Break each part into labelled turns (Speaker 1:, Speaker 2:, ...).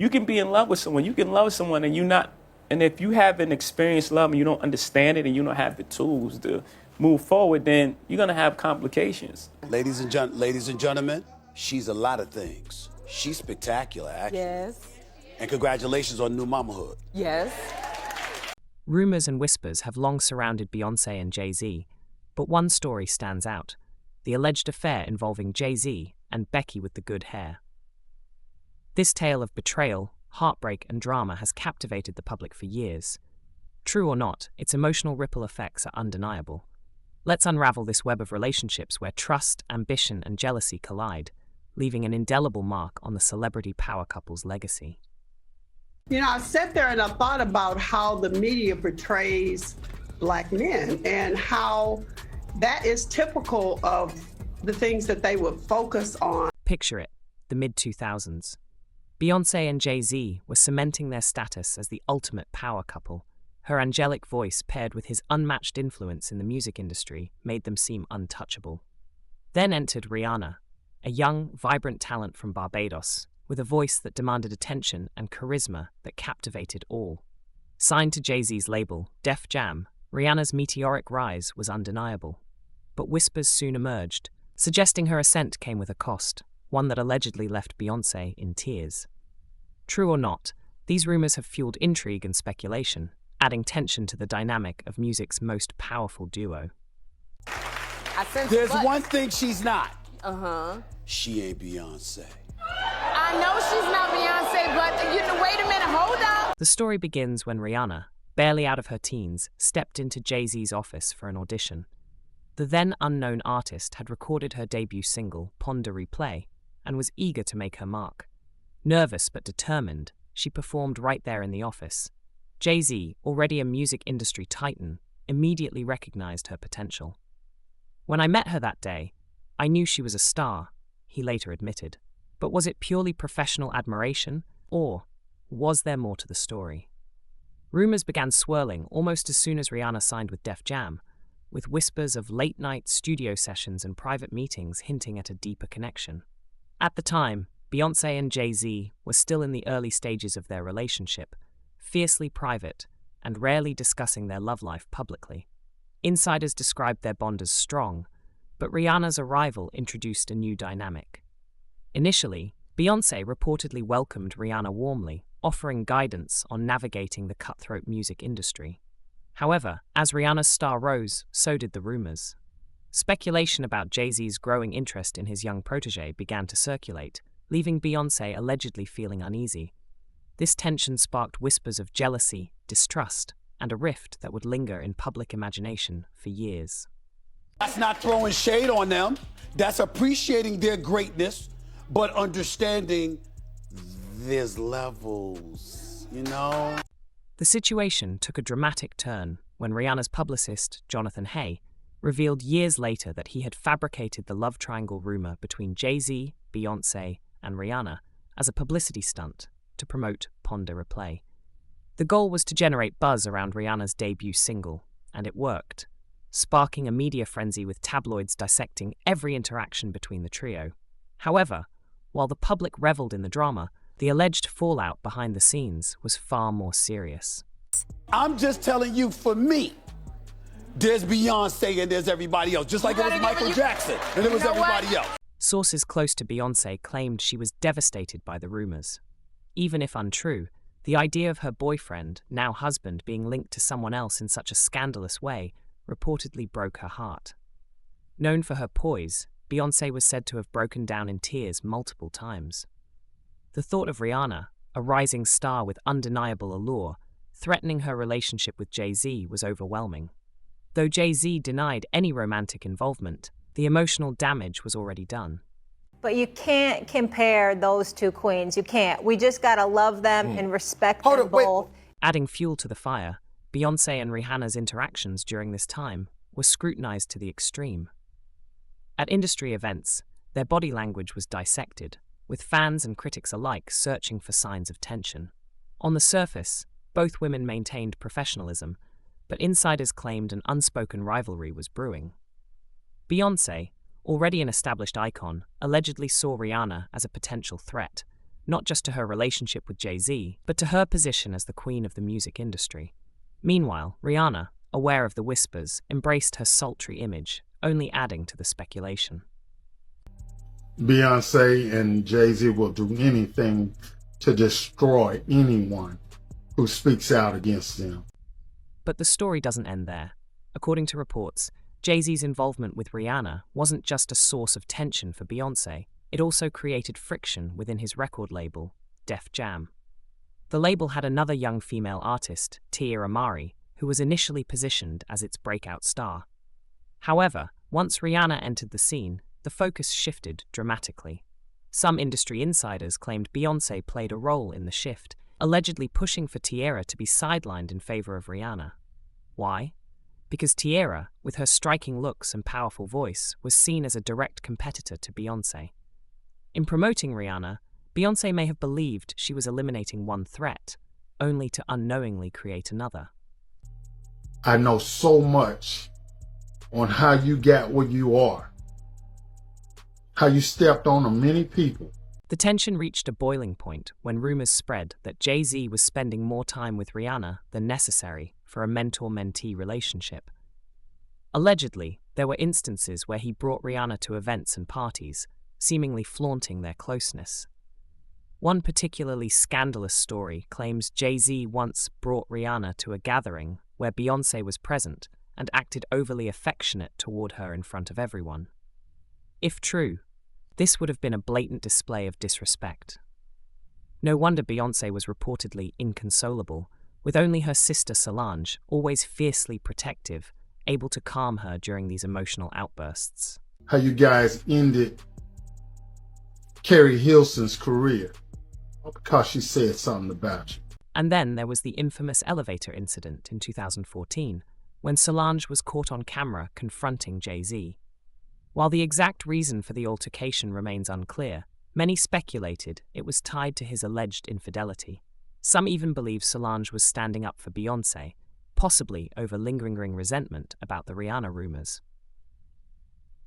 Speaker 1: you can be in love with someone. You can love someone and you not, and if you haven't experienced love and you don't understand it and you don't have the tools to move forward, then you're gonna have complications.
Speaker 2: Ladies and gentlemen, she's a lot of things. She's spectacular, actually.
Speaker 3: Yes.
Speaker 2: And congratulations on new mamahood.
Speaker 3: Yes.
Speaker 4: Rumors and whispers have long surrounded Beyoncé and Jay-Z, but one story stands out: the alleged affair involving Jay-Z and Becky with the good hair. This tale of betrayal, heartbreak, and drama has captivated the public for years. True or not, its emotional ripple effects are undeniable. Let's unravel this web of relationships where trust, ambition, and jealousy collide, leaving an indelible mark on the celebrity power couple's legacy.
Speaker 5: You know, I sat there and I thought about how the media portrays Black men and how that is typical of the things that they would focus on.
Speaker 4: Picture it, the mid-2000s. Beyoncé and Jay-Z were cementing their status as the ultimate power couple. Her angelic voice paired with his unmatched influence in the music industry made them seem untouchable. Then entered Rihanna, a young, vibrant talent from Barbados, with a voice that demanded attention and charisma that captivated all. Signed to Jay-Z's label, Def Jam, Rihanna's meteoric rise was undeniable. But whispers soon emerged, suggesting her ascent came with a cost, one that allegedly left Beyoncé in tears. True or not, these rumors have fueled intrigue and speculation, adding tension to the dynamic of music's most powerful duo.
Speaker 2: There's one thing she's not.
Speaker 3: Uh-huh.
Speaker 2: She ain't Beyoncé.
Speaker 3: I know she's not Beyoncé, but wait a minute, hold up.
Speaker 4: The story begins when Rihanna, barely out of her teens, stepped into Jay-Z's office for an audition. The then unknown artist had recorded her debut single, Pon de Replay, and was eager to make her mark. Nervous but determined, she performed right there in the office. Jay-Z, already a music industry titan, immediately recognized her potential. "When I met her that day, I knew she was a star," he later admitted. But was it purely professional admiration, or was there more to the story? Rumors began swirling almost as soon as Rihanna signed with Def Jam, with whispers of late-night studio sessions and private meetings hinting at a deeper connection. At the time, Beyoncé and Jay-Z were still in the early stages of their relationship, fiercely private and rarely discussing their love life publicly. Insiders described their bond as strong, but Rihanna's arrival introduced a new dynamic. Initially, Beyoncé reportedly welcomed Rihanna warmly, offering guidance on navigating the cutthroat music industry. However, as Rihanna's star rose, so did the rumors. Speculation about Jay-Z's growing interest in his young protégé began to circulate, leaving Beyoncé allegedly feeling uneasy. This tension sparked whispers of jealousy, distrust, and a rift that would linger in public imagination for years.
Speaker 2: That's not throwing shade on them. That's appreciating their greatness, but understanding there's levels, you know?
Speaker 4: The situation took a dramatic turn when Rihanna's publicist, Jonathan Hay, revealed years later that he had fabricated the love triangle rumor between Jay-Z, Beyoncé, and Rihanna as a publicity stunt to promote Pon de Replay. The goal was to generate buzz around Rihanna's debut single, and it worked, sparking a media frenzy with tabloids dissecting every interaction between the trio. However, while the public reveled in the drama, the alleged fallout behind the scenes was far more serious.
Speaker 2: I'm just telling you, for me, there's Beyoncé and there's everybody else, just like it was Michael Jackson and it was everybody else.
Speaker 4: Sources close to Beyoncé claimed she was devastated by the rumors. Even if untrue, the idea of her boyfriend, now husband, being linked to someone else in such a scandalous way reportedly broke her heart. Known for her poise, Beyoncé was said to have broken down in tears multiple times. The thought of Rihanna, a rising star with undeniable allure, threatening her relationship with Jay-Z was overwhelming. Though Jay-Z denied any romantic involvement, the emotional damage was already done.
Speaker 6: But you can't compare those two queens. You can't. We just gotta love them and respect them both.
Speaker 4: Adding fuel to the fire, Beyoncé and Rihanna's interactions during this time were scrutinized to the extreme. At industry events, their body language was dissected, with fans and critics alike searching for signs of tension. On the surface, both women maintained professionalism, but insiders claimed an unspoken rivalry was brewing. Beyoncé, already an established icon, allegedly saw Rihanna as a potential threat, not just to her relationship with Jay-Z, but to her position as the queen of the music industry. Meanwhile, Rihanna, aware of the whispers, embraced her sultry image, only adding to the speculation.
Speaker 7: Beyoncé and Jay-Z will do anything to destroy anyone who speaks out against them.
Speaker 4: But the story doesn't end there. According to reports, Jay-Z's involvement with Rihanna wasn't just a source of tension for Beyoncé, it also created friction within his record label, Def Jam. The label had another young female artist, Tia Mowry, who was initially positioned as its breakout star. However, once Rihanna entered the scene, the focus shifted dramatically. Some industry insiders claimed Beyoncé played a role in the shift, allegedly pushing for Tierra to be sidelined in favor of Rihanna. Why? Because Tierra, with her striking looks and powerful voice, was seen as a direct competitor to Beyoncé. In promoting Rihanna, Beyoncé may have believed she was eliminating one threat, only to unknowingly create another.
Speaker 7: I know so much on how you got where you are, how you stepped on many people.
Speaker 4: The tension reached a boiling point when rumors spread that Jay-Z was spending more time with Rihanna than necessary for a mentor-mentee relationship. Allegedly, there were instances where he brought Rihanna to events and parties, seemingly flaunting their closeness. One particularly scandalous story claims Jay-Z once brought Rihanna to a gathering where Beyoncé was present and acted overly affectionate toward her in front of everyone. If true, this would have been a blatant display of disrespect. No wonder Beyoncé was reportedly inconsolable, with only her sister Solange, always fiercely protective, able to calm her during these emotional outbursts.
Speaker 7: How you guys ended Carrie Hilson's career because she said something about you.
Speaker 4: And then there was the infamous elevator incident in 2014, when Solange was caught on camera confronting Jay-Z. While the exact reason for the altercation remains unclear, many speculated it was tied to his alleged infidelity. Some even believe Solange was standing up for Beyoncé, possibly over lingering resentment about the Rihanna rumors.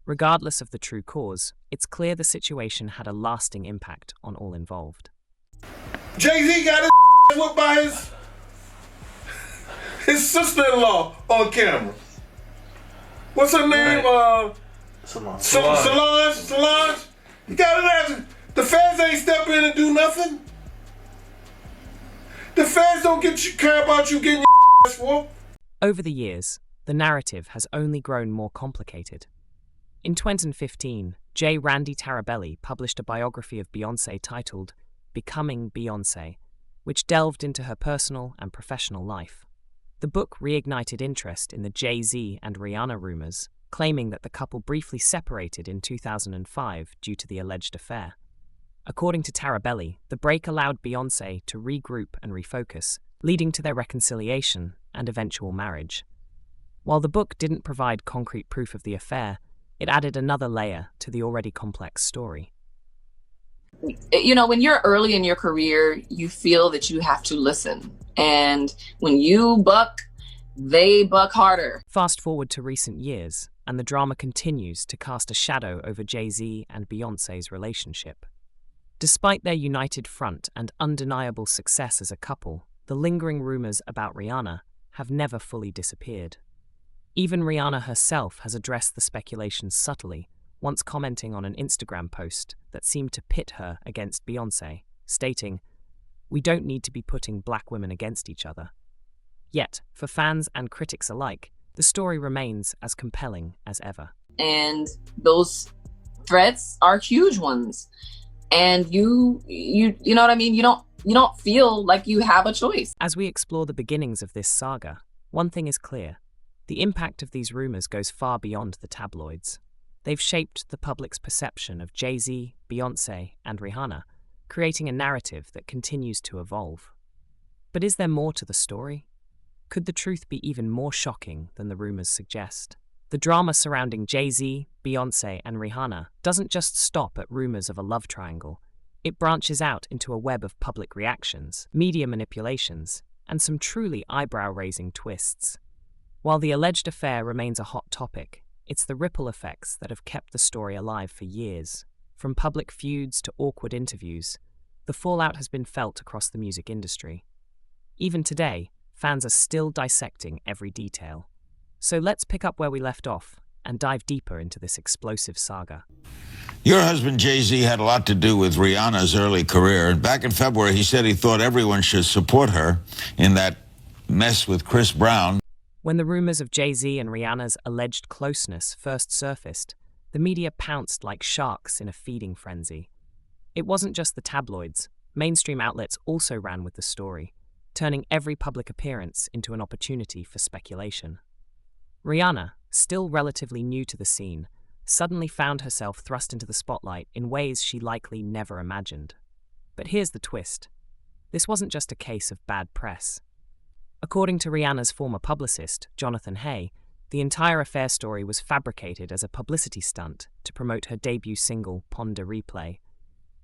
Speaker 4: Regardless of the true cause, it's clear the situation had a lasting impact on all involved.
Speaker 8: Jay-Z got his whooped by his sister-in-law on camera. What's her name?
Speaker 9: Right.
Speaker 8: Solange. You got it. The feds ain't step in and do nothing. The feds don't care about you getting your ass whooped.
Speaker 4: Over the years, the narrative has only grown more complicated. In 2015, J. Randy Tarabelli published a biography of Beyoncé titled Becoming Beyoncé, which delved into her personal and professional life. The book reignited interest in the Jay-Z and Rihanna rumors, claiming that the couple briefly separated in 2005 due to the alleged affair. According to Tarabelli, the break allowed Beyoncé to regroup and refocus, leading to their reconciliation and eventual marriage. While the book didn't provide concrete proof of the affair, it added another layer to the already complex story.
Speaker 9: You know, when you're early in your career, you feel that you have to listen. And when you buck, they buck harder.
Speaker 4: Fast forward to recent years, and the drama continues to cast a shadow over Jay-Z and Beyoncé's relationship. Despite their united front and undeniable success as a couple, the lingering rumors about Rihanna have never fully disappeared. Even Rihanna herself has addressed the speculation subtly, once commenting on an Instagram post that seemed to pit her against Beyoncé, stating, "We don't need to be putting black women against each other." Yet, for fans and critics alike, the story remains as compelling as ever.
Speaker 9: And those threats are huge ones. And you know what I mean? You don't feel like you have a choice.
Speaker 4: As we explore the beginnings of this saga, one thing is clear. The impact of these rumors goes far beyond the tabloids. They've shaped the public's perception of Jay-Z, Beyoncé, and Rihanna, creating a narrative that continues to evolve. But is there more to the story? Could the truth be even more shocking than the rumors suggest? The drama surrounding Jay-Z, Beyoncé, and Rihanna doesn't just stop at rumors of a love triangle. It branches out into a web of public reactions, media manipulations, and some truly eyebrow-raising twists. While the alleged affair remains a hot topic, it's the ripple effects that have kept the story alive for years. From public feuds to awkward interviews, the fallout has been felt across the music industry. Even today, fans are still dissecting every detail. So let's pick up where we left off and dive deeper into this explosive saga.
Speaker 10: Your husband, Jay-Z, had a lot to do with Rihanna's early career. And back in February, he said he thought everyone should support her in that mess with Chris Brown.
Speaker 4: When the rumors of Jay-Z and Rihanna's alleged closeness first surfaced, the media pounced like sharks in a feeding frenzy. It wasn't just the tabloids. Mainstream outlets also ran with the story, turning every public appearance into an opportunity for speculation. Rihanna, still relatively new to the scene, suddenly found herself thrust into the spotlight in ways she likely never imagined. But here's the twist. This wasn't just a case of bad press. According to Rihanna's former publicist, Jonathan Hay, the entire affair story was fabricated as a publicity stunt to promote her debut single, Pon de Replay.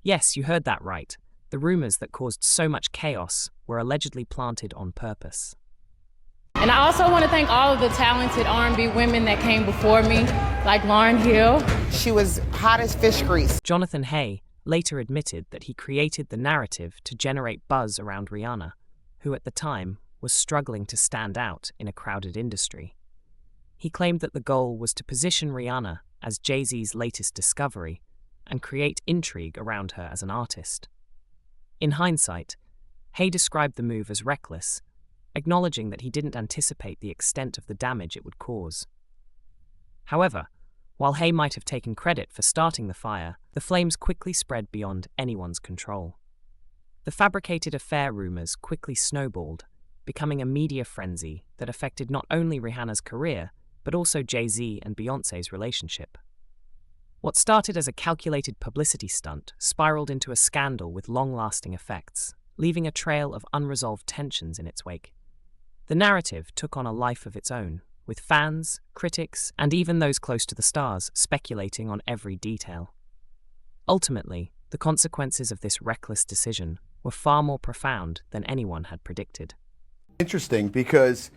Speaker 4: Yes, you heard that right. The rumors that caused so much chaos were allegedly planted on purpose.
Speaker 3: And I also want to thank all of the talented R&B women that came before me, like Lauryn Hill.
Speaker 11: She was hot as fish grease.
Speaker 4: Jonathan Hay later admitted that he created the narrative to generate buzz around Rihanna, who at the time was struggling to stand out in a crowded industry. He claimed that the goal was to position Rihanna as Jay-Z's latest discovery and create intrigue around her as an artist. In hindsight, Hay described the move as reckless, acknowledging that he didn't anticipate the extent of the damage it would cause. However, while Hay might have taken credit for starting the fire, the flames quickly spread beyond anyone's control. The fabricated affair rumors quickly snowballed, becoming a media frenzy that affected not only Rihanna's career, but also Jay-Z and Beyoncé's relationship. What started as a calculated publicity stunt spiraled into a scandal with long-lasting effects, leaving a trail of unresolved tensions in its wake. The narrative took on a life of its own, with fans, critics, and even those close to the stars speculating on every detail. Ultimately, the consequences of this reckless decision were far more profound than anyone had predicted.
Speaker 12: Interesting because,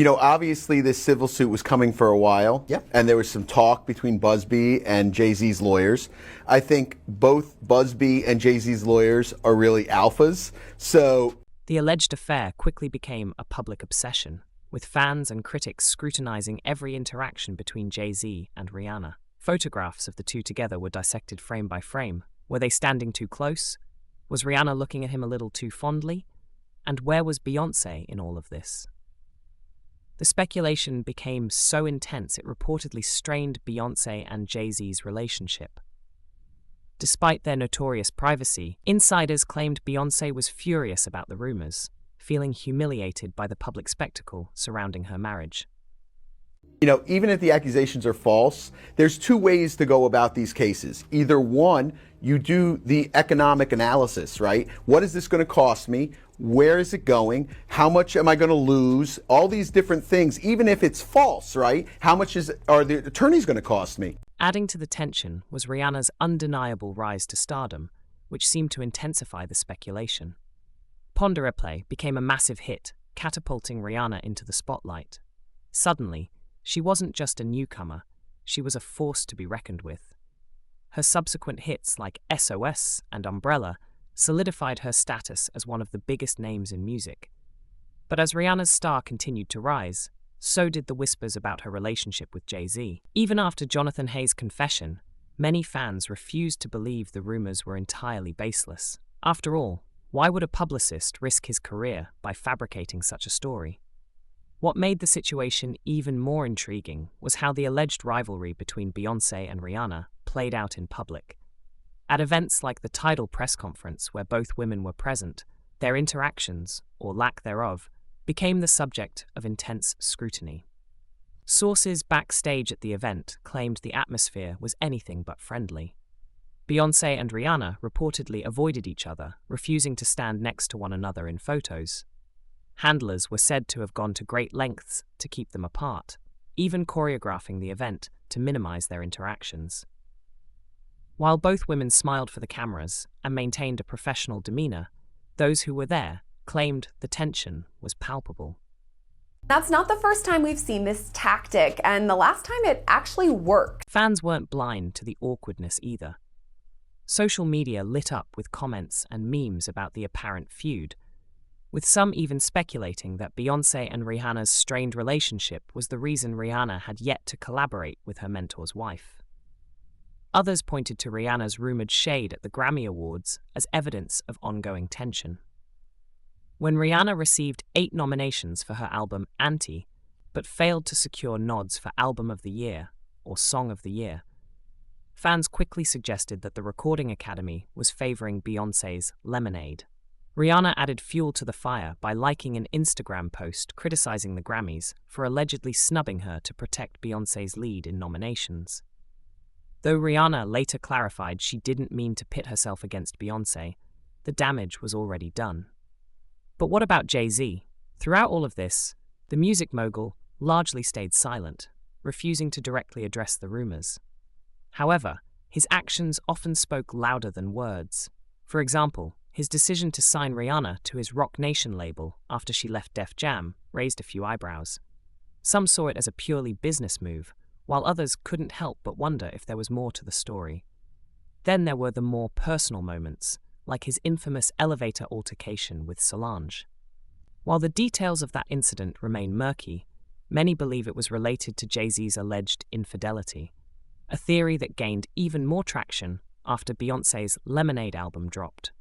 Speaker 12: obviously this civil suit was coming for a while.
Speaker 11: Yep.
Speaker 12: And there was some talk between Busby and Jay-Z's lawyers. I think both Busby and Jay-Z's lawyers are really alphas. So
Speaker 4: the alleged affair quickly became a public obsession, with fans and critics scrutinizing every interaction between Jay-Z and Rihanna. Photographs of the two together were dissected frame by frame. Were they standing too close? Was Rihanna looking at him a little too fondly? And where was Beyoncé in all of this? The speculation became so intense it reportedly strained Beyoncé and Jay-Z's relationship. Despite their notorious privacy, insiders claimed Beyoncé was furious about the rumors, feeling humiliated by the public spectacle surrounding her marriage.
Speaker 12: Even if the accusations are false, there's two ways to go about these cases. Either one, you do the economic analysis, right? What is this going to cost me? Where is it going? How much am I going to lose? All these different things, even if it's false, right? How much are the attorneys going to cost me?
Speaker 4: Adding to the tension was Rihanna's undeniable rise to stardom, which seemed to intensify the speculation. Pon de Replay became a massive hit, catapulting Rihanna into the spotlight. Suddenly, she wasn't just a newcomer, she was a force to be reckoned with. Her subsequent hits like SOS and Umbrella solidified her status as one of the biggest names in music. But as Rihanna's star continued to rise, so did the whispers about her relationship with Jay-Z. Even after Jonathan Hay's confession, many fans refused to believe the rumors were entirely baseless. After all, why would a publicist risk his career by fabricating such a story? What made the situation even more intriguing was how the alleged rivalry between Beyoncé and Rihanna played out in public. At events like the Tidal press conference where both women were present, their interactions, or lack thereof, became the subject of intense scrutiny. Sources backstage at the event claimed the atmosphere was anything but friendly. Beyoncé and Rihanna reportedly avoided each other, refusing to stand next to one another in photos. Handlers were said to have gone to great lengths to keep them apart, even choreographing the event to minimize their interactions. While both women smiled for the cameras and maintained a professional demeanor, those who were there claimed the tension was palpable.
Speaker 13: That's not the first time we've seen this tactic, and the last time it actually worked.
Speaker 4: Fans weren't blind to the awkwardness either. social media lit up with comments and memes about the apparent feud, with some even speculating that Beyoncé and Rihanna's strained relationship was the reason Rihanna had yet to collaborate with her mentor's wife. Others pointed to Rihanna's rumored shade at the Grammy Awards as evidence of ongoing tension. When Rihanna received 8 nominations for her album Anti, but failed to secure nods for Album of the Year or Song of the Year, fans quickly suggested that the Recording Academy was favoring Beyoncé's Lemonade. Rihanna added fuel to the fire by liking an Instagram post criticizing the Grammys for allegedly snubbing her to protect Beyoncé's lead in nominations. Though Rihanna later clarified she didn't mean to pit herself against Beyoncé, the damage was already done. But what about Jay-Z? Throughout all of this, the music mogul largely stayed silent, refusing to directly address the rumors. However, his actions often spoke louder than words. For example, his decision to sign Rihanna to his Roc Nation label after she left Def Jam raised a few eyebrows. Some saw it as a purely business move, while others couldn't help but wonder if there was more to the story. Then there were the more personal moments, like his infamous elevator altercation with Solange. While the details of that incident remain murky, many believe it was related to Jay-Z's alleged infidelity, a theory that gained even more traction after Beyoncé's Lemonade album dropped.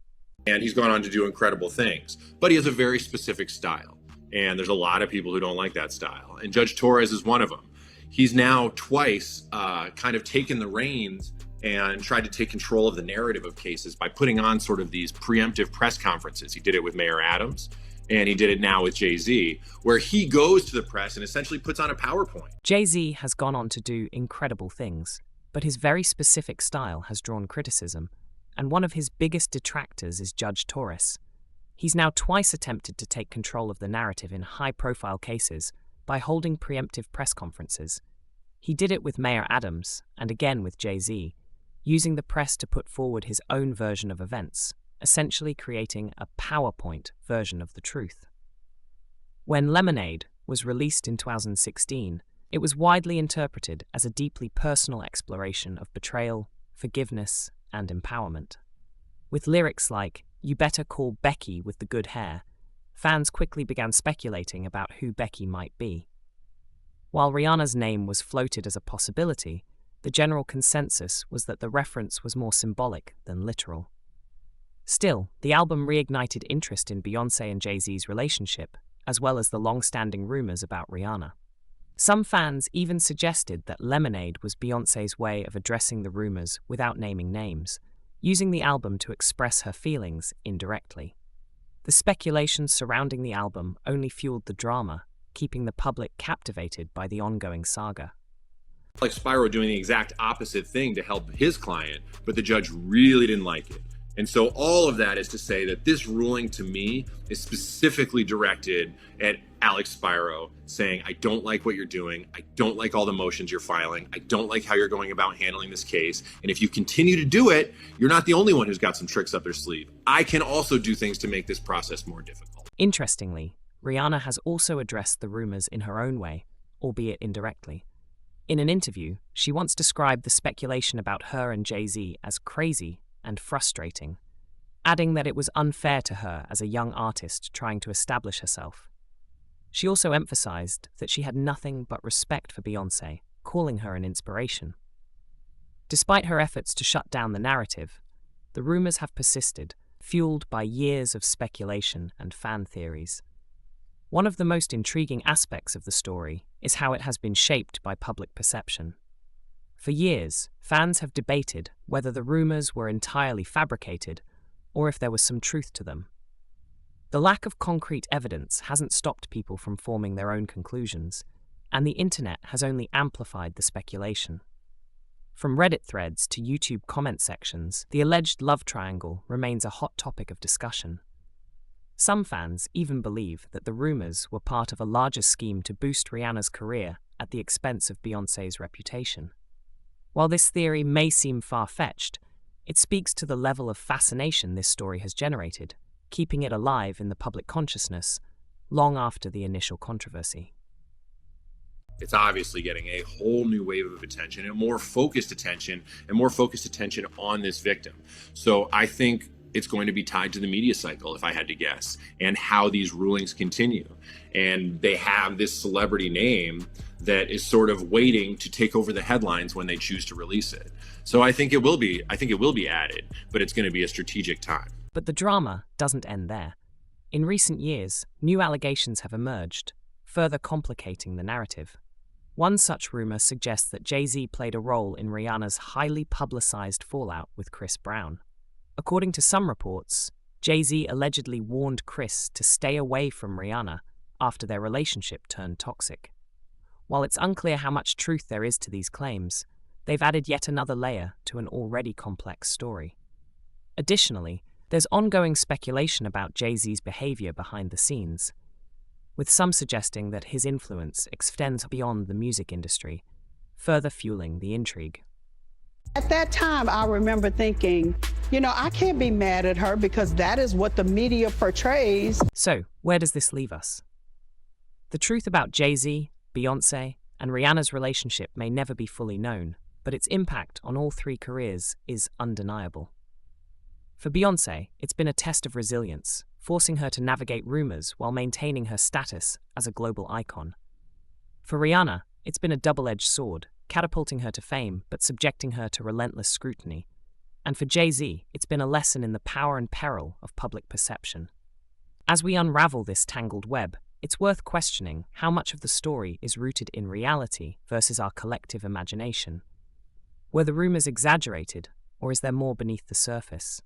Speaker 14: And he's gone on to do incredible things, but he has a very specific style, and there's a lot of people who don't like that style, and Judge Torres is one of them. He's now twice kind of taken the reins and tried to take control of the narrative of cases by putting on sort of these preemptive press conferences. He did it with Mayor Adams, and he did it now with Jay-Z, where he goes to the press and essentially puts on a PowerPoint.
Speaker 4: Jay-Z has gone on to do incredible things, but his very specific style has drawn criticism, and one of his biggest detractors is Judge Torres. He's now twice attempted to take control of the narrative in high-profile cases by holding preemptive press conferences. He did it with Mayor Adams, and again with Jay-Z, using the press to put forward his own version of events, essentially creating a PowerPoint version of the truth. When Lemonade was released in 2016, it was widely interpreted as a deeply personal exploration of betrayal, forgiveness, and empowerment. With lyrics like, "You better call Becky with the good hair," fans quickly began speculating about who Becky might be. While Rihanna's name was floated as a possibility, the general consensus was that the reference was more symbolic than literal. Still, the album reignited interest in Beyoncé and Jay-Z's relationship, as well as the long-standing rumors about Rihanna. Some fans even suggested that Lemonade was Beyoncé's way of addressing the rumors without naming names, using the album to express her feelings indirectly. The speculation surrounding the album only fueled the drama, keeping the public captivated by the ongoing saga.
Speaker 14: Like Spyro doing the exact opposite thing to help his client, but the judge really didn't like it. And so all of that is to say that this ruling to me is specifically directed at Alex Spyro, saying, I don't like what you're doing. I don't like all the motions you're filing. I don't like how you're going about handling this case. And if you continue to do it, you're not the only one who's got some tricks up their sleeve. I can also do things to make this process more difficult.
Speaker 4: Interestingly, Rihanna has also addressed the rumors in her own way, albeit indirectly. In an interview, she once described the speculation about her and Jay-Z as crazy and frustrating, adding that it was unfair to her as a young artist trying to establish herself. She also emphasized that she had nothing but respect for Beyoncé, calling her an inspiration. Despite her efforts to shut down the narrative, the rumors have persisted, fueled by years of speculation and fan theories. One of the most intriguing aspects of the story is how it has been shaped by public perception. For years, fans have debated whether the rumors were entirely fabricated or if there was some truth to them. The lack of concrete evidence hasn't stopped people from forming their own conclusions, and the internet has only amplified the speculation. From Reddit threads to YouTube comment sections, the alleged love triangle remains a hot topic of discussion. Some fans even believe that the rumors were part of a larger scheme to boost Rihanna's career at the expense of Beyoncé's reputation. While this theory may seem far-fetched, it speaks to the level of fascination this story has generated, keeping it alive in the public consciousness long after the initial controversy.
Speaker 14: It's obviously getting a whole new wave of attention and more focused attention on this victim. So I think it's going to be tied to the media cycle, if I had to guess, and how these rulings continue. And they have this celebrity name that is sort of waiting to take over the headlines when they choose to release it. So I think it will be added, but it's going to be a strategic time.
Speaker 4: But the drama doesn't end there. In recent years, new allegations have emerged, further complicating the narrative. One such rumor suggests that Jay-Z played a role in Rihanna's highly publicized fallout with Chris Brown. According to some reports, Jay-Z allegedly warned Chris to stay away from Rihanna after their relationship turned toxic. While it's unclear how much truth there is to these claims, they've added yet another layer to an already complex story. Additionally, there's ongoing speculation about Jay-Z's behavior behind the scenes, with some suggesting that his influence extends beyond the music industry, further fueling the intrigue.
Speaker 5: At that time, I remember thinking, I can't be mad at her because that is what the media portrays.
Speaker 4: So, where does this leave us? The truth about Jay-Z, Beyoncé, and Rihanna's relationship may never be fully known, but its impact on all three careers is undeniable. For Beyoncé, it's been a test of resilience, forcing her to navigate rumors while maintaining her status as a global icon. For Rihanna, it's been a double-edged sword, catapulting her to fame but subjecting her to relentless scrutiny. And for Jay-Z, it's been a lesson in the power and peril of public perception. As we unravel this tangled web, it's worth questioning how much of the story is rooted in reality versus our collective imagination. Were the rumors exaggerated, or is there more beneath the surface?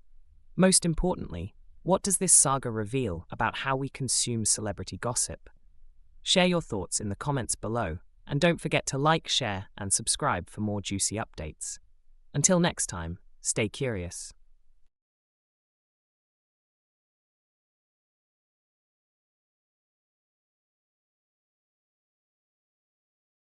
Speaker 4: Most importantly, what does this saga reveal about how we consume celebrity gossip? Share your thoughts in the comments below, and don't forget to like, share, and subscribe for more juicy updates. Until next time, stay curious.